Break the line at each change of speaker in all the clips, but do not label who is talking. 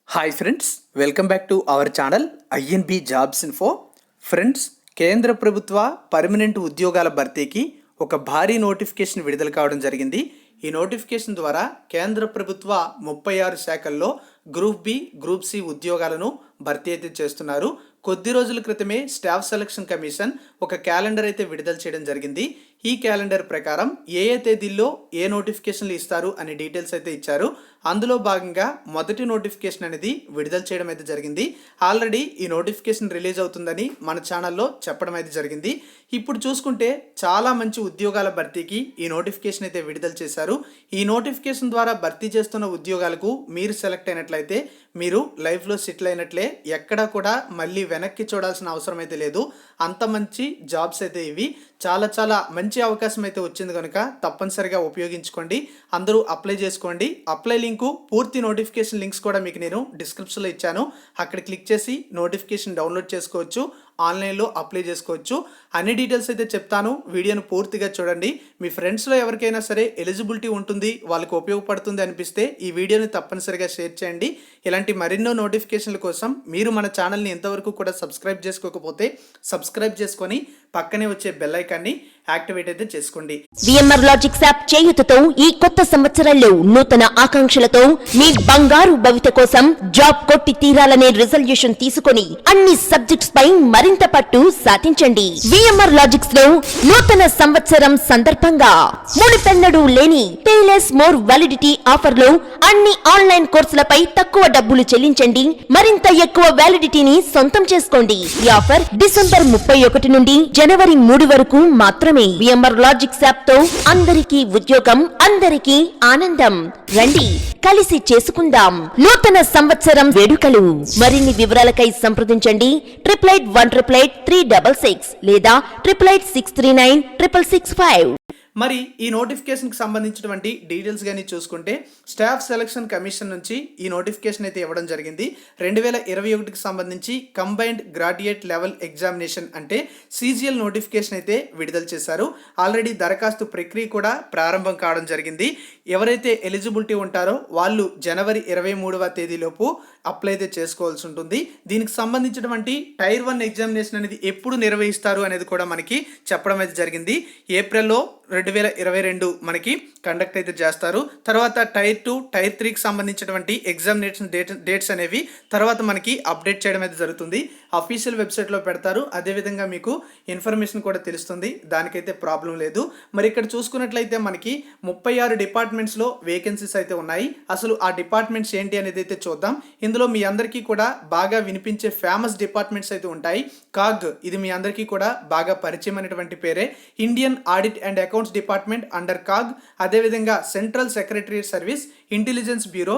Hi friends, welcome back to our channel INB jobs info. Friends, కేంద్ర ప్రభుత్వ permanent ఉద్యోగాల భర్తీకి ఒక భారీ నోటిఫికేషన్ విడుదల కావడం జరిగింది. ఈ నోటిఫికేషన్ ద్వారా కేంద్ర ప్రభుత్వ 36 శాఖల్లో గ్రూప్ బి, గ్రూప్ సి ఉద్యోగాలను భర్తీ అయితే చేస్తున్నారు. కొద్ది రోజుల క్రితమే స్టాఫ్ సెలక్షన్ కమిషన్ ఒక క్యాలెండర్ అయితే విడుదల చేయడం జరిగింది. ఈ క్యాలెండర్ ప్రకారం ఏ తేదీల్లో ఏ నోటిఫికేషన్లు ఇస్తారు అనే డీటెయిల్స్ అయితే ఇచ్చారు. అందులో భాగంగా మొదటి నోటిఫికేషన్ అనేది విడుదల చేయడం అయితే జరిగింది. ఆల్రెడీ ఈ నోటిఫికేషన్ రిలీజ్ అవుతుందని మన ఛానల్లో చెప్పడం అయితే జరిగింది. ఇప్పుడు చూసుకుంటే చాలా మంచి ఉద్యోగాల భర్తీకి ఈ నోటిఫికేషన్ అయితే విడుదల చేశారు. ఈ నోటిఫికేషన్ ద్వారా భర్తీ చేస్తున్న ఉద్యోగాలకు మీరు సెలెక్ట్ అయినట్లయితే మీరు లైఫ్లో సెటిల్ అయినట్లే. ఎక్కడా కూడా మళ్ళీ వెనక్కి చూడాల్సిన అవసరం అయితే లేదు. అంత మంచి జాబ్స్ అయితే ఇవి. చాలా మంచి అవకాశం అయితే వచ్చింది కనుక తప్పనిసరిగా ఉపయోగించుకోండి. అందరూ అప్లై చేసుకోండి. అప్లై లింకు, పూర్తి నోటిఫికేషన్ లింక్స్ కూడా మీకు నేను డిస్క్రిప్షన్లో ఇచ్చాను. అక్కడ క్లిక్ చేసి నోటిఫికేషన్ డౌన్లోడ్ చేసుకోవచ్చు, ఆన్లైన్లో అప్లై చేసుకోవచ్చు. అన్ని డీటెయిల్స్ అయితే చెప్తాను. వీడియోను పూర్తిగా చూడండి. మీ ఫ్రెండ్స్లో ఎవరికైనా సరే ఎలిజిబిలిటీ ఉంటుంది, వాళ్ళకి ఉపయోగపడుతుంది అనిపిస్తే ఈ వీడియోని తప్పనిసరిగా షేర్ చేయండి. ఇలాంటి మరెన్నో నోటిఫికేషన్ల కోసం మీరు మన ఛానల్ని ఎంతవరకు కూడా సబ్స్క్రైబ్ చేసుకోకపోతే సబ్స్క్రైబ్ చేసుకొని పక్కనే వచ్చే బెల్ ఐకాన్ని యాక్టివేట్ అయితే చేసుకోండి.
విఎంఆర్ లాజిక్స్ యాప్ చేయూతతో ఈ కొత్త సంవత్సరంలో నూతన ఆకాంక్షలతో మీ బంగారు భవిత కోసం జాబ్ కొట్టి తీరాలనే రిజల్యూషన్ తీసుకొని అన్ని సబ్జెక్ట్స్ పై మరింత పట్టు సాధించండి. విఎంఆర్ లాజిక్స్ లో నూతన సంవత్సరం సందర్భంగా మునిపెన్నడూ లేని టైలెస్ మోర్ వ్యాలిడిటీ ఆఫర్ లో అన్ని ఆన్లైన్ కోర్సులపై తక్కువ డబ్బులు చెల్లించండి, మరింత ఎక్కువ వ్యాలిడిటీని సొంతం చేసుకోండి. ఈ ఆఫర్ డిసెంబర్ 31 నుండి జనవరి 3 వరకు మాత్రమే. విఎంఆర్ లాజిక్స్ యాప్ తో అందరికీ ఉద్యోగం, అందరికీ ఆనందం. రండి, కలిసి చేసుకుందాం నూతన సంవత్సరం వేడుకలు. మరిన్ని వివరాలకై సంప్రదించండి 8881883666 లేదా 8886396665.
మరి ఈ నోటిఫికేషన్కి సంబంధించినటువంటి డీటెయిల్స్ కానీ చూసుకుంటే స్టాఫ్ సెలక్షన్ కమిషన్ నుంచి ఈ నోటిఫికేషన్ అయితే ఇవ్వడం జరిగింది. 2021కి సంబంధించి కంబైన్డ్ గ్రాడ్యుయేట్ లెవెల్ ఎగ్జామినేషన్ అంటే సిజిఎల్ నోటిఫికేషన్ అయితే విడుదల చేశారు. ఆల్రెడీ దరఖాస్తు ప్రక్రియ కూడా ప్రారంభం కావడం జరిగింది. ఎవరైతే ఎలిజిబిలిటీ ఉంటారో వాళ్ళు జనవరి 23వ తేదీలోపు అప్లై అయితే చేసుకోవాల్సి ఉంటుంది. దీనికి సంబంధించినటువంటి టైర్ 1 ఎగ్జామినేషన్ అనేది ఎప్పుడు నిర్వహిస్తారు అనేది కూడా మనకి చెప్పడం అయితే జరిగింది. ఏప్రిల్లో 2022 మనకి కండక్ట్ అయితే చేస్తారు. తర్వాత టైర్ 2, టైర్ 3కి సంబంధించినటువంటి ఎగ్జామినేషన్ డేట్స్ అనేవి తర్వాత మనకి అప్డేట్ చేయడం అయితే జరుగుతుంది. అఫీషియల్ వెబ్సైట్లో పెడతారు. అదేవిధంగా మీకు ఇన్ఫర్మేషన్ కూడా తెలుస్తుంది, దానికైతే ప్రాబ్లం లేదు. మరి ఇక్కడ చూసుకున్నట్లయితే మనకి 36 డిపార్ట్మెంట్స్లో వేకెన్సీస్ అయితే ఉన్నాయి. అసలు ఆ డిపార్ట్మెంట్స్ ఏంటి అనేది అయితే చూద్దాం. ఇందులో మీ అందరికీ కూడా బాగా వినిపించే ఫేమస్ డిపార్ట్మెంట్స్ అయితే ఉంటాయి. కాగ్, ఇది మీ అందరికీ కూడా బాగా పరిచయమైనటువంటి పేరే. Indian Audit and Accounts Department under CAG. అదేవిధంగా Central Secretariat Service, Intelligence Bureau,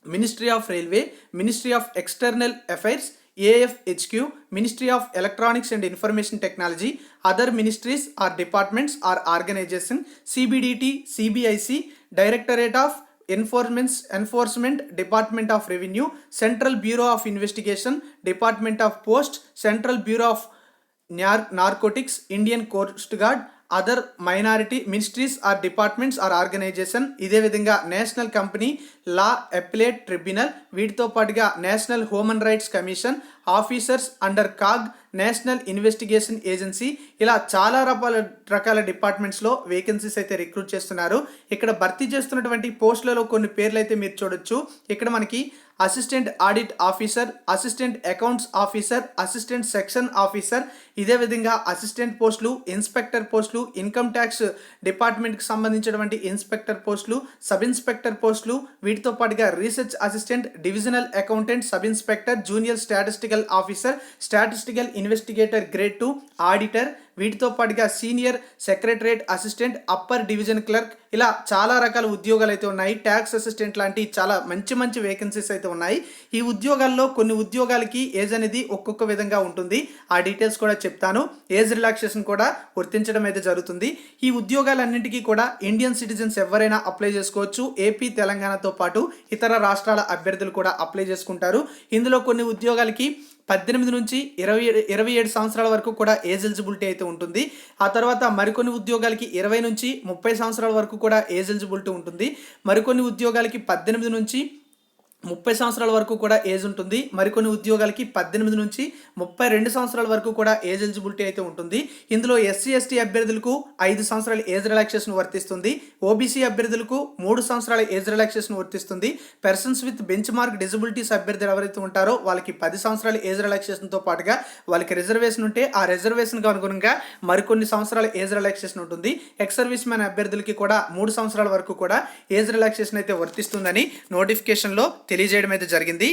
Ministry of Railway, Ministry of External Affairs, AFHQ, Ministry of Electronics and Information Technology, other ministries or departments or organization, CBDT, CBIC, Directorate of Enforcement, Department of Revenue, Central Bureau of Investigation, Department of Post, Central Bureau of Narcotics, Indian Coast Guard, other minority ministries or departments or organisation. ఇదే విధంగా National Company Law Appellate Tribunal, వీటితో పాటుగా National Human Rights Commission, officers under CAG, National Investigation Agency, ఇలా చాలా రకాల డిపార్ట్మెంట్స్లో vacancies అయితే recruit చేస్తున్నారు. ఇక్కడ భర్తీ చేస్తున్నటువంటి పోస్టులలో కొన్ని పేర్లు అయితే మీరు చూడొచ్చు. ఇక్కడ మనకి assistant audit officer, assistant accounts officer, assistant section officer, ఇదే విధంగా అసిస్టెంట్ పోస్టులు, ఇన్స్పెక్టర్ పోస్టులు, ఇన్కమ్ ట్యాక్స్ డిపార్ట్మెంట్కి సంబంధించినటువంటి ఇన్స్పెక్టర్ పోస్టులు, సబ్ ఇన్స్పెక్టర్ పోస్టులు, వీటితో పాటుగా research assistant, divisional accountant, sub inspector, junior statistical officer, statistical investigator grade 2, auditor, వీటితో పాటుగా senior secretariat assistant, upper division clerk, ఇలా చాలా రకాల ఉద్యోగాలు అయితే ఉన్నాయి. ట్యాక్స్ అసిస్టెంట్ లాంటి చాలా మంచి వేకెన్సీస్ అయితే ఉన్నాయి. ఈ ఉద్యోగాల్లో కొన్ని ఉద్యోగాలకి ఏజ్ అనేది ఒక్కొక్క విధంగా ఉంటుంది. ఆ డీటెయిల్స్ కూడా చెప్తాను. ఏజ్ రిలాక్సేషన్ కూడా వర్తించడం అయితే జరుగుతుంది. ఈ ఉద్యోగాలన్నింటికీ కూడా ఇండియన్ సిటిజన్స్ ఎవరైనా అప్లై చేసుకోవచ్చు. ఏపీ, తెలంగాణతో పాటు ఇతర రాష్ట్రాల అభ్యర్థులు కూడా అప్లై చేసుకుంటారు. ఇందులో కొన్ని ఉద్యోగాలకి 18 నుంచి 27 సంవత్సరాల వరకు కూడా ఏజ్ ఎలిజిబిలిటీ అయితే ఉంటుంది. ఆ తర్వాత మరికొన్ని ఉద్యోగాలకి 20 నుంచి 30 సంవత్సరాల వరకు కూడా ఏజ్ ఎలిజిబిలిటీ ఉంటుంది. మరికొన్ని ఉద్యోగాలకి 18 నుంచి 30 సంవత్సరాల వరకు కూడా ఏజ్ ఉంటుంది. మరికొన్ని ఉద్యోగాలకి 18 నుంచి 32 సంవత్సరాల వరకు కూడా ఏజ్ ఎలిజిబిలిటీ అయితే ఉంటుంది. ఇందులో ఎస్సీ ఎస్టీ అభ్యర్థులకు 5 సంవత్సరాల ఏజ్ రిలాక్సేషన్ వర్తిస్తుంది. ఓబీసీ అభ్యర్థులకు 3 సంవత్సరాల ఏజ్ రిలాక్సేషన్ వర్తిస్తుంది. Persons with bench mark disabilities అభ్యర్థులు ఎవరైతే ఉంటారో వాళ్ళకి 10 సంవత్సరాల ఏజ్ రిలాక్సేషన్తో పాటుగా వాళ్ళకి రిజర్వేషన్ ఉంటే ఆ రిజర్వేషన్కి అనుగుణంగా మరికొన్ని సంవత్సరాల ఏజ్ రిలాక్సేషన్ ఉంటుంది. ఎక్స్ సర్వీస్ మ్యాన్ అభ్యర్థులకి కూడా 3 సంవత్సరాల వరకు కూడా ఏజ్ రిలాక్సేషన్ అయితే వర్తిస్తుందని నోటిఫికేషన్లో తెలియజేయడం అయితే జరిగింది.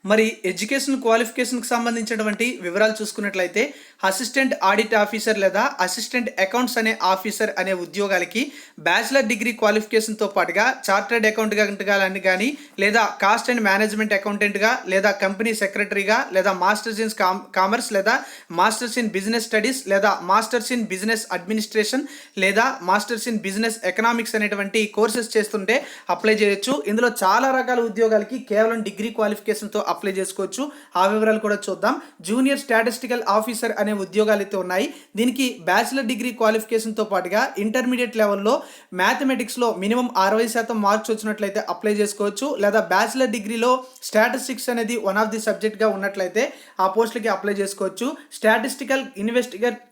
మరి ఎడ్యుకేషన్ క్వాలిఫికేషన్కి సంబంధించినటువంటి వివరాలు చూసుకున్నట్లయితే అసిస్టెంట్ ఆడిట్ ఆఫీసర్ లేదా అసిస్టెంట్ అకౌంట్స్ అనే ఆఫీసర్ అనే ఉద్యోగాలకి బ్యాచిలర్ డిగ్రీ క్వాలిఫికేషన్తో పాటుగా చార్టర్డ్ అకౌంటెంట్గా కానీ లేదా కాస్ట్ అండ్ మేనేజ్మెంట్ అకౌంటెంట్గా లేదా కంపెనీ సెక్రటరీగా లేదా మాస్టర్స్ ఇన్ కామర్స్ లేదా మాస్టర్స్ ఇన్ బిజినెస్ స్టడీస్ లేదా మాస్టర్స్ ఇన్ బిజినెస్ అడ్మినిస్ట్రేషన్ లేదా మాస్టర్స్ ఇన్ బిజినెస్ ఎకనామిక్స్ అనేటువంటి కోర్సెస్ చేస్తుంటే అప్లై చేయొచ్చు. ఇందులో చాలా రకాల ఉద్యోగాలకి కేవలం డిగ్రీ క్వాలిఫికేషన్తో అప్లై చేసుకోవచ్చు. ఆ వివరాలు కూడా చూద్దాం. జూనియర్ స్టాటిస్టికల్ ఆఫీసర్ అనే ఉద్యోగాలు అయితే ఉన్నాయి. దీనికి బ్యాచిలర్ డిగ్రీ క్వాలిఫికేషన్తో పాటుగా ఇంటర్మీడియట్ లెవెల్లో మ్యాథమెటిక్స్లో మినిమం 60% మార్క్స్ వచ్చినట్లయితే అప్లై చేసుకోవచ్చు. లేదా బ్యాచిలర్ డిగ్రీలో స్టాటిస్టిక్స్ అనేది వన్ ఆఫ్ ది సబ్జెక్ట్గా ఉన్నట్లయితే ఆ పోస్టులకి అప్లై చేసుకోవచ్చు. స్టాటిస్టికల్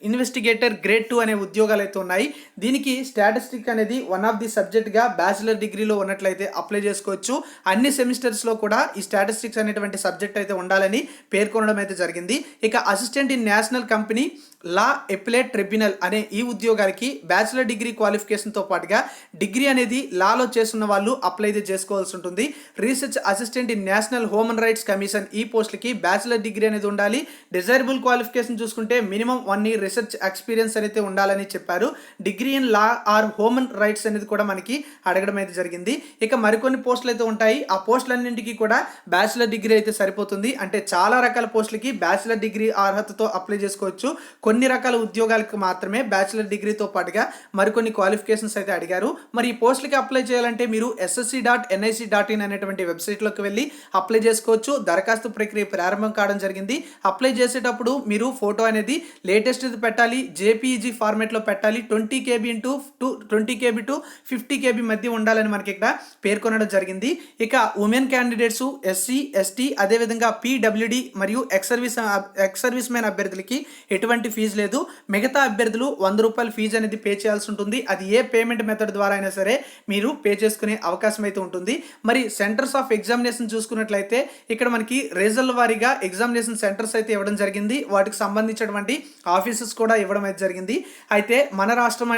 ఇన్వెస్టిగేటర్ గ్రేడ్ 2 అనే ఉద్యోగాలు అయితే ఉన్నాయి. దీనికి స్టాటిస్టిక్ అనేది వన్ ఆఫ్ ది సబ్జెక్ట్గా బ్యాచిలర్ డిగ్రీలో ఉన్నట్లయితే అప్లై చేసుకోవచ్చు. అన్ని సెమిస్టర్స్లో కూడా ఈ స్టాటిస్టిక్స్ అనేటువంటి సబ్జెక్ట్ అయితే ఉండాలని పేర్కొనడం అయితే జరిగింది. ఇక assistant in national Company law appellate tribunal అనే ఈ ఉద్యోగాలకి బ్యాచిలర్ డిగ్రీ క్వాలిఫికేషన్తో పాటుగా డిగ్రీ అనేది లాలో చేస్తున్న వాళ్ళు అప్లై అయితే చేసుకోవాల్సి ఉంటుంది. Research assistant in National Human Rights Commission ఈ పోస్టులకి బ్యాచిలర్ డిగ్రీ అనేది ఉండాలి. డిజైరబుల్ క్వాలిఫికేషన్ చూసుకుంటే మినిమం 1 year రీసెర్చ్ ఎక్స్పీరియన్స్ అయితే ఉండాలని చెప్పారు. Degree in law or human rights అనేది కూడా మనకి అడగడం అయితే జరిగింది. ఇక మరికొన్ని పోస్టులు అయితే ఉంటాయి. ఆ పోస్టులన్నింటికి కూడా బ్యాచిలర్ డిగ్రీ అయితే సరిపోతుంది. అంటే చాలా రకాల పోస్టులకి బ్యాచిలర్ డిగ్రీ అర్హతతో అప్లై చేసుకోవచ్చు. కొన్ని రకాల ఉద్యోగాలకు మాత్రమే బ్యాచిలర్ డిగ్రీతో పాటుగా మరికొన్ని క్వాలిఫికేషన్స్ అయితే అడిగారు. మరి ఈ పోస్టులకి అప్లై చేయాలంటే మీరు ssc.nic.in అనేటువంటి వెబ్సైట్లోకి వెళ్ళి అప్లై చేసుకోవచ్చు. దరఖాస్తు ప్రక్రియ ప్రారంభం కావడం జరిగింది. అప్లై చేసేటప్పుడు మీరు ఫోటో అనేది లేటెస్ట్ పెట్టాలి. జేపీఈజీ ఫార్మేట్లో పెట్టాలి. 20 KB to 50 KB మధ్య ఉండాలని మనకి ఇక్కడ పేర్కొనడం జరిగింది. ఇక ఉమెన్ క్యాండిడేట్స్ ఎస్సీ ఎస్టీ అదేవిధంగా పీడబ్ల్యూడి మరియు ఎక్స్ సర్వీస్ మ్యాన్ అభ్యర్థులకి ఎటువంటి ఫీజు లేదు. మిగతా అభ్యర్థులు ₹100 ఫీజు అనేది పే చేయాల్సి ఉంటుంది. అది ఏ పేమెంట్ మెథడ్ ద్వారా అయినా సరే మీరు పే చేసుకునే అవకాశం అయితే ఉంటుంది. మరి సెంటర్స్ ఆఫ్ ఎగ్జామినేషన్ చూసుకున్నట్లయితే ఇక్కడ మనకి రీజనల్ వారీగా ఎగ్జామినేషన్ సెంటర్స్ అయితే ఇవ్వడం జరిగింది. వాటికి సంబంధించినటువంటి ఆఫీసెస్ కూడా ఇవ్వడం అయితే జరిగింది. అయితే మన రాష్ట్రం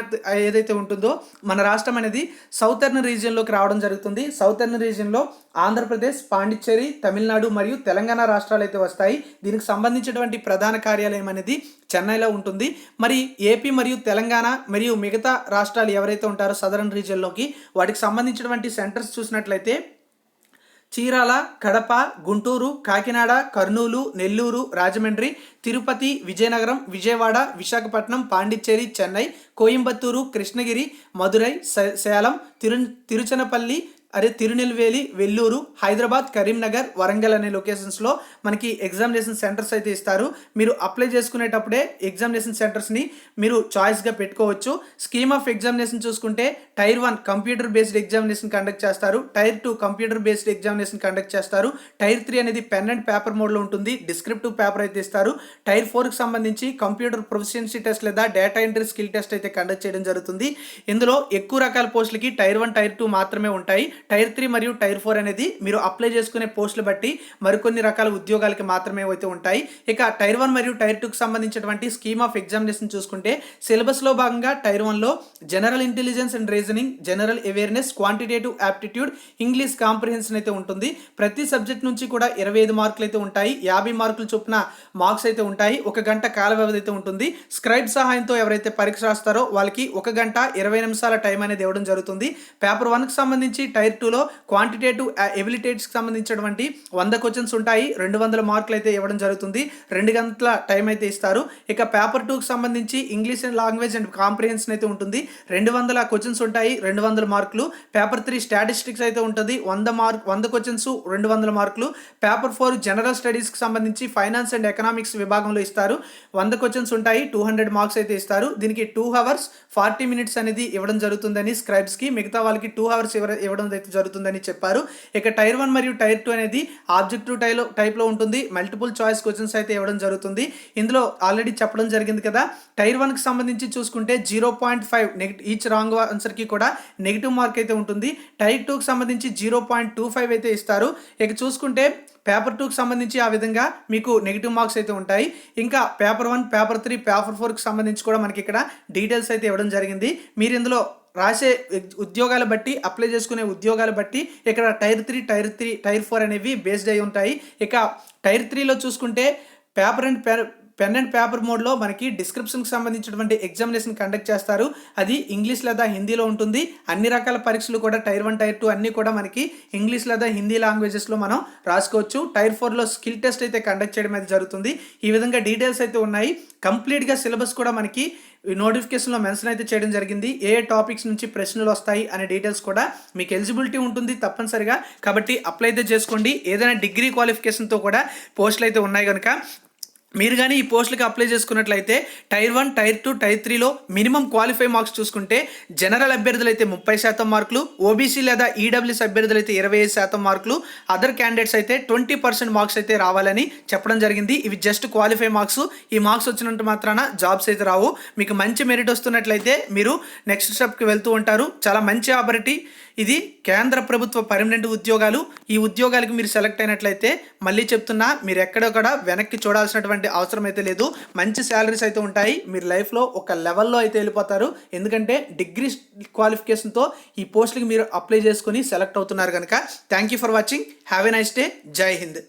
ఏదైతే ఉంటుందో మన రాష్ట్రం అనేది సౌతర్న్ రీజియన్లోకి రావడం జరుగుతుంది. సౌతర్న్ రీజియన్లో ఆంధ్రప్రదేశ్, పాండిచ్చేరి, తమిళనాడు మరియు తెలంగాణ రాష్ట్రాలు అయితే వస్తాయి. దీనికి సంబంధించినటువంటి ప్రధాన కార్యాలయం అనేది చెన్నైలో ఉంటుంది. మరి ఏపీ మరియు తెలంగాణ మరియు మిగతా రాష్ట్రాలు ఎవరైతే ఉంటారో సదరన్ రీజియన్లోకి వాటికి సంబంధించినటువంటి సెంటర్స్ చూసినట్లయితే చీరాల, కడప, గుంటూరు, కాకినాడ, కర్నూలు, నెల్లూరు, రాజమండ్రి, తిరుపతి, విజయనగరం, విజయవాడ, విశాఖపట్నం, పాండిచ్చేరి, చెన్నై, కోయంబత్తూరు, కృష్ణగిరి, మదురై, సేలం, తిరుచనపల్లి, తిరునెల్వేలి, వెల్లూరు, హైదరాబాద్, కరీంనగర్, వరంగల్ అనే లొకేషన్స్లో మనకి ఎగ్జామినేషన్ సెంటర్స్ అయితే ఇస్తారు. మీరు అప్లై చేసుకునేటప్పుడే ఎగ్జామినేషన్ సెంటర్స్ని మీరు చాయిస్గా పెట్టుకోవచ్చు. స్కీమ్ ఆఫ్ ఎగ్జామినేషన్ చూసుకుంటే tier 1 computer based examination conduct చేస్తారు. Tier 2 computer based examination conduct చేస్తారు. టైర్ 3 అనేది పెన్ అండ్ పేపర్ మోడ్లో ఉంటుంది. డిస్క్రిప్టివ్ పేపర్ అయితే ఇస్తారు. టైర్ 4కి సంబంధించి కంప్యూటర్ ప్రొఫిషియన్సీ టెస్ట్ లేదా డేటా ఎంట్రీ స్కిల్ టెస్ట్ అయితే కండక్ట్ చేయడం జరుగుతుంది. ఇందులో ఎక్కువ రకాల పోస్టులకి టైర్ 1, టైర్ 2 మాత్రమే ఉంటాయి. టైర్ 3 మరియు టైర్ 4 అనేది మీరు అప్లై చేసుకునే పోస్టులు బట్టి మరికొన్ని రకాల ఉద్యోగాలకి మాత్రమే అయితే ఉంటాయి. ఇక టైర్ 1 మరియు టైర్ 2కి సంబంధించినటువంటి స్కీమ్ ఆఫ్ ఎగ్జామినేషన్ చూసుకుంటే సిలబస్లో భాగంగా టైర్ 1లో general intelligence and reasoning, general awareness, quantitative aptitude, English comprehension అయితే ఉంటుంది. ప్రతి సబ్జెక్ట్ నుంచి కూడా 25 మార్కులు అయితే ఉంటాయి. 50 మార్కులు చొప్పున మార్క్స్ అయితే ఉంటాయి. 1 గంట కాల వ్యవధి అయితే ఉంటుంది. స్క్రైబ్ సహాయంతో ఎవరైతే పరీక్ష రాస్తారో వాళ్ళకి 1 గంట 20 నిమిషాల టైం అనేది ఇవ్వడం జరుగుతుంది. పేపర్ 1కి సంబంధించి టైర్ 2లో క్వాంటిటేటివ్ ఎబిలిటీస్కి సంబంధించినటువంటి 100 క్వశ్చన్స్ ఉంటాయి. 200 మార్కులు అయితే ఇవ్వడం జరుగుతుంది. 2 గంటల టైం అయితే ఇస్తారు. ఇక పేపర్ 2కి సంబంధించి English and language and comprehension అయితే ఉంటుంది. 200 క్వశ్చన్స్ ఉంటాయి. 200 మార్కులు. పేపర్ 3 స్టాటిస్టిక్స్ అయితే ఉంటుంది. 100 క్వశ్చన్స్, 200 మార్కులు. పేపర్ 4 జనరల్ స్టడీస్కి సంబంధించి ఫైనాన్స్ అండ్ ఎకనామిక్స్ విభాగంలో ఇస్తారు. 100 క్వశ్చన్స్ ఉంటాయి. 200 మార్క్స్ అయితే ఇస్తారు. దీనికి 2 hours 40 minutes అనేది ఇవ్వడం జరుగుతుందని స్క్రైబ్స్కి, మిగతా వాళ్ళకి 2 hours ఇవ్వడం అయితే అయితే జరుగుతుందని చెప్పారు. ఇక టైర్ 1 మరియు టైర్ 2 అనేది ఆబ్జెక్టివ్ టైప్లో ఉంటుంది. మల్టిపుల్ చాయిస్ క్వశ్చన్స్ అయితే ఇవ్వడం జరుగుతుంది. ఇందులో ఆల్రెడీ చెప్పడం జరిగింది కదా. టైర్ 1కి సంబంధించి చూసుకుంటే 0.5 నెగిటివ్ ఈచ్ రాంగ్ ఆన్సర్కి కూడా నెగిటివ్ మార్క్ అయితే ఉంటుంది. టైర్ 2కి సంబంధించి 0.25 అయితే ఇస్తారు. ఇక చూసుకుంటే పేపర్ 2కి సంబంధించి ఆ విధంగా మీకు నెగిటివ్ మార్క్స్ అయితే ఉంటాయి. ఇంకా పేపర్ 1, పేపర్ 3, పేపర్ 4కి సంబంధించి కూడా మనకి ఇక్కడ డీటెయిల్స్ అయితే ఇవ్వడం జరిగింది. మీరు ఇందులో రాసే ఉద్యోగాల బట్టి, అప్లై చేసుకునే ఉద్యోగాల బట్టి ఇక్కడ టైర్ 3, టైర్ 4 అనేవి బేస్డ్ అయి ఉంటాయి. ఇక టైర్ 3లో చూసుకుంటే పెన్ అండ్ పేపర్ మోడ్లో మనకి డిస్క్రిప్షన్కి సంబంధించినటువంటి ఎగ్జామినేషన్ కండక్ట్ చేస్తారు. అది ఇంగ్లీష్ లేదా హిందీలో ఉంటుంది. అన్ని రకాల పరీక్షలు కూడా టైర్ 1, టైర్ 2 అన్నీ కూడా మనకి ఇంగ్లీష్ లేదా హిందీ లాంగ్వేజెస్లో మనం రాసుకోవచ్చు. టైర్ 4లో స్కిల్ టెస్ట్ అయితే కండక్ట్ చేయడం అయితే జరుగుతుంది. ఈ విధంగా డీటెయిల్స్ అయితే ఉన్నాయి. కంప్లీట్గా సిలబస్ కూడా మనకి నోటిఫికేషన్లో మెన్షన్ అయితే చేయడం జరిగింది. ఏ టాపిక్స్ నుంచి ప్రశ్నలు వస్తాయి అనే డీటెయిల్స్ కూడా మీకు ఎలిజిబిలిటీ ఉంటుంది తప్పనిసరిగా. కాబట్టి అప్లై అయితే చేసుకోండి. ఏదైనా డిగ్రీ క్వాలిఫికేషన్తో కూడా పోస్టులు అయితే ఉన్నాయి కనుక మీరు కానీ ఈ పోస్టులకి అప్లై చేసుకున్నట్లయితే టైర్ 1, టైర్ 2, టైర్ 3లో మినిమం క్వాలిఫై మార్క్స్ చూసుకుంటే జనరల్ అభ్యర్థులు అయితే 30% మార్కులు, ఓబీసీ లేదా ఈడబ్ల్యూఎస్ అభ్యర్థులు అయితే 25% మార్కులు, అదర్ క్యాండిడేట్స్ అయితే 20% మార్క్స్ అయితే రావాలని చెప్పడం జరిగింది. ఇవి జస్ట్ క్వాలిఫై మార్క్స్. ఈ మార్క్స్ వచ్చినంత మాత్రాన జాబ్స్ అయితే రావు. మీకు మంచి మెరిట్ వస్తున్నట్లయితే మీరు నెక్స్ట్ స్టెప్కి వెళ్తూ ఉంటారు. చాలా మంచి ఆపర్చునిటీ ఇది. కేంద్ర ప్రభుత్వ పర్మనెంట్ ఉద్యోగాలు. ఈ ఉద్యోగాలకు మీరు సెలెక్ట్ అయినట్లయితే మళ్ళీ చెప్తున్నా, మీరు ఎక్కడొక్కడ వెనక్కి చూడాల్సినటువంటి అవసరం అయితే లేదు. మంచి శాలరీస్ అయితే ఉంటాయి. మీరు లైఫ్లో ఒక లెవెల్లో అయితే వెళ్ళిపోతారు. ఎందుకంటే డిగ్రీ క్వాలిఫికేషన్తో ఈ పోస్టులకి మీరు అప్లై చేసుకుని సెలెక్ట్ అవుతున్నారు కనుక. Thank you for watching. Have a nice day. జై హింద్.